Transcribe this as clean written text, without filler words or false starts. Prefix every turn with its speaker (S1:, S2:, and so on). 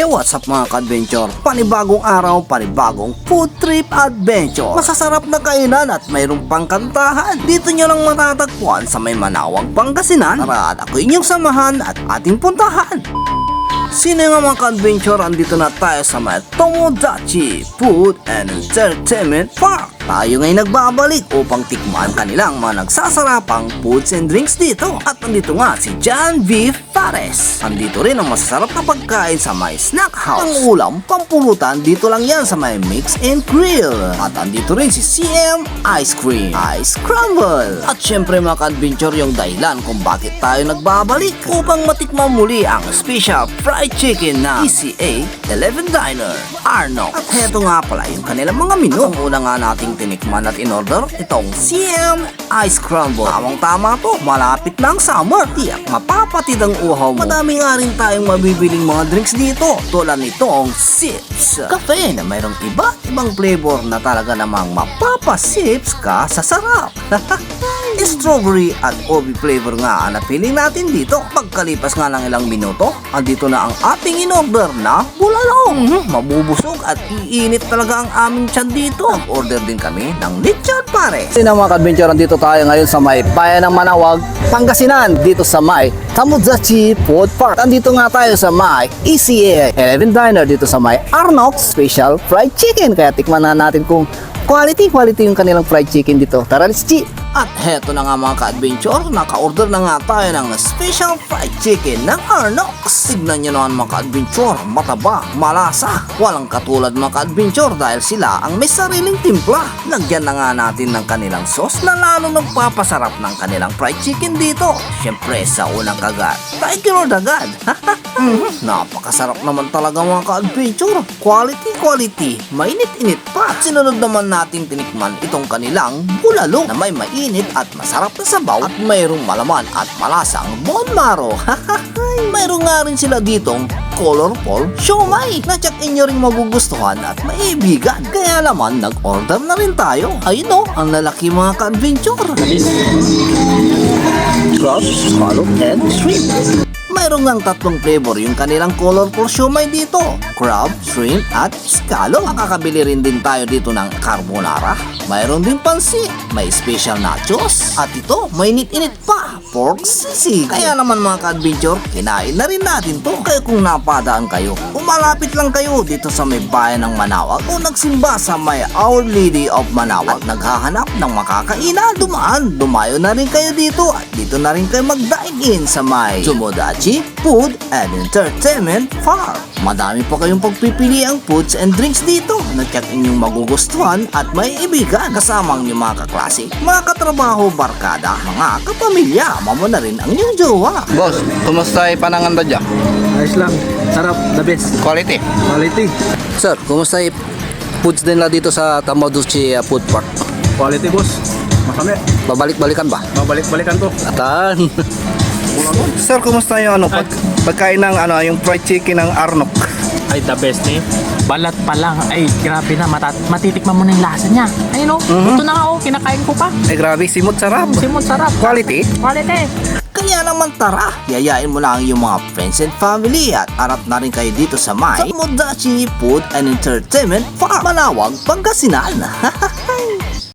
S1: Hey, what's up mga ka-adventure? Panibagong araw, panibagong food trip adventure. Masasarap na kainan at mayroong pangkantahan. Dito nyo lang matatagpuan sa may Manawag, Pangasinan. Tara at ako inyong samahan at ating puntahan. Sino nga mga ka-adventure? Andito na tayo sa may Tomodachi Food and Entertainment Park. Tayo ngayon nagbabalik upang tikman kanilang mga nagsasarapang foods and drinks dito. At nandito nga si John V. Fares. Andito rin ang masasarap na pagkain sa may snack house. Ang ulam, pampulutan, dito lang yan sa may Mix and Grill. At andito rin si CM Ice Cream, Ice Crumble. At syempre mga ka-adventure, yung dahilan kung bakit tayo nagbabalik upang matikman muli ang special fried chicken na ECA 11 Diner, Arno. At heto nga pala yung kanilang mga menu. Ang una nga nating tinikman at in-order itong CM Ice Crumble. Tamang-tama to, malapit na ang summer. Tiyak mapapatid ang uhaw mo. Madami nga rin tayong mabibiling mga drinks dito, tulad nitong Sips Cafe na mayroong iba't ibang flavor na talaga namang mapapasips ka sa sarap. Strawberry at OB flavor nga ang napiling natin dito. Pagkalipas nga ng ilang minuto, andito na ang ating in-order na bulalong. Mabubusog at iinit talaga ang aming tiyan dito. Nag-order din kami ng lechon pares. Sino mga ka-adventure, dito tayo ngayon sa may bayan ng Manawag, Pangasinan, dito sa may Tomodachi Food Park. Andito nga tayo sa may ECA 11 Diner, dito sa may Arnox Special Fried Chicken. Kaya tikman na natin kung quality yung kanilang fried chicken dito. Tara, let's see! At heto na nga mga ka-adventure, naka-order na nga tayo ng special fried chicken ng Arnox. Tignan nyo naman mga ka-adventure, mataba, malasa. Walang katulad mga ka-adventure dahil sila ang may sariling timpla. Lagyan na nga natin ng kanilang sauce na lalo nagpapasarap ng kanilang fried chicken dito. Siyempre sa unang kagat, thank you Lord agad. Napakasarap naman talaga mga ka-adventure. Quality, mainit-init pa. Sinunod naman nating tinikman itong kanilang bulalo na may mainit at masarap na sabaw at mayroong malaman at malasang bone marrow. Mayroong nga rin sila ditong colorful siomai na tsakin nyo rin magugustuhan at maibigan. Kaya naman nag-order na rin tayo. Ayun o, ang lalaki mga ka-adventure. Crab, scallop, and shrimp. Mayroong ng tatlong flavor yung kanilang colorful siomai dito. Crab, shrimp, at scallop. Makakabili rin din tayo dito ng carbonara. Mayroon din pansit, may special nachos. At ito, may init-init pa, pork sisig. Kaya naman mga ka-adventure, kinain na rin natin to. Kaya kung napadaan kayo, umalapit lang kayo dito sa may bayan ng Manawag o nagsimba sa may Our Lady of Manawag at naghahanap ng makakainan, dumayo na rin kayo dito at dito na rin kayo mag-dine-in sa may Tomodachi Food and Entertainment Park. Madami pa kayong pagpipiliang foods and drinks dito na tiyak inyong magugustuhan at may ibigan kasama ang inyong mga kaklase, mga katrabaho, barkada, mga kapamilya, mamo na rin ang inyong jowa.
S2: Boss, kumusta yung pananganda dyan?
S3: Ayos lang. Sarap. The best.
S2: Quality.
S3: Quality.
S1: Sir, kumusta yung foods din na dito sa Tomodachi Food Park?
S3: Quality, boss. Makami.
S1: Babalik-balikan ba?
S3: Mabalik-balikan to.
S1: Atan.
S2: Sir, kumusta yung pagkain ng yung fried chicken ng Arnox?
S4: Ay, the best eh. Balat pa lang. Ay, grabe na. Matitikman mo na yung lasa niya. Ayun o. Ito na nga o. Kinakain ko pa.
S2: Ay, grabe, simot sarap.
S4: Simon, sarap.
S2: Quality?
S4: Quality.
S1: Kaya naman tara, yayain mo lang yung mga friends and family at harap na rin kayo dito sa may Tomodachi Food and Entertainment Park, Manawag, Pangasinan.